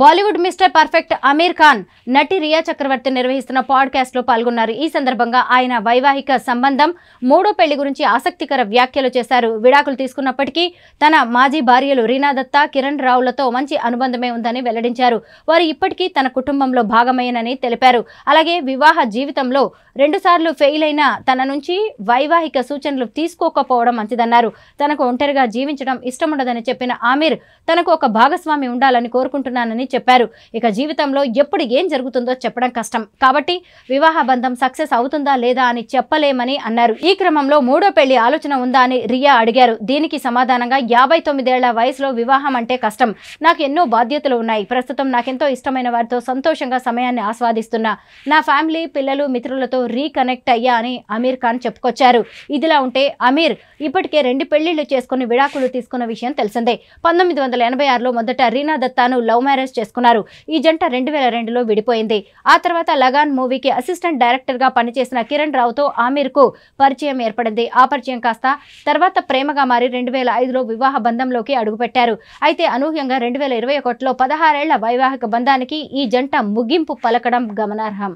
Bollywood mister perfect Aamir Khan నటి రియా చక్రవర్తి నిర్వహిస్తున్న podcast లో పాల్గొన్నారు. ఈ సందర్భంగా ఆయన వైవాహిక సంబంధం మూడో పెళ్లి గురించి ఆసక్తికర వ్యాఖ్యలు చేశారు. విడాకులు తీసుకున్నప్పటికీ తన మాజీ భార్యలు రీనా దత్తా, కిరణ్ రావులతో మంచి అనుబంధమే ఉందని వెల్లడించారు. వారు ఇప్పటికీ తన కుటుంబంలో భాగమేనని తెలిపారు. అలాగే వివాహ జీవితంలో 2 సార్లు ఫెయిల్ అయిన తన నుంచి వైవాహిక సూచనలు తీసుకోకపోవడం మంచిదన్నారు. తనకు ఒంటరిగా జీవించడం ఇష్టముండదని చెప్పిన ఆమీర్ తనకు ఒక భాగస్వామి ఉండాలని కోరుకుంటున్నానని చెప్పారు. ఇక జీవితంలో ఎప్పుడు ఏం జరుగుతుందో చెప్పడం కష్టం కాబట్టి వివాహ బంధం సక్సెస్ అవుతుందా లేదా అని చెప్పలేమని అన్నారు. ఈ క్రమంలో మూడో పెళ్లి ఆలోచన ఉందా అని రియా అడిగారు. దీనికి సమాధానంగా 59 ఏళ్ల వయసులో వివాహం అంటే కష్టం. నాకు ఎన్నో బాధ్యతలు ఉన్నాయి. ప్రస్తుతం నాకెంతో ఇష్టమైన వారితో సంతోషంగా సమయాన్ని ఆస్వాదిస్తున్నా. నా ఫ్యామిలీ, పిల్లలు, మిత్రులతో రీకనెక్ట్ అయ్యా అని అమీర్ ఖాన్ చెప్పుకొచ్చారు. ఇదిలా ఉంటే అమీర్ ఇప్పటికే 2 పెళ్లిళ్లు చేసుకుని విడాకులు తీసుకున్న విషయం తెలిసిందే. 1986లో మొదట రీనా దత్తాను లవ్ మ్యారేజ్ చేసుకున్నారు. ఈ జంట 2002లో విడిపోయింది. ఆ తర్వాత లగాన్ మూవీకి అసిస్టెంట్ డైరెక్టర్ గా పనిచేసిన కిరణ్ రావుతో ఆమీర్ కు పరిచయం ఏర్పడింది. ఆ పరిచయం కాస్త తర్వాత ప్రేమగా మారి 2005లో వివాహ బంధంలోకి అడుగుపెట్టారు. అయితే అనూహ్యంగా 2021లో 16 ఏళ్ల వైవాహిక బంధానికి ఈ జంట ముగింపు పలకడం గమనార్హం.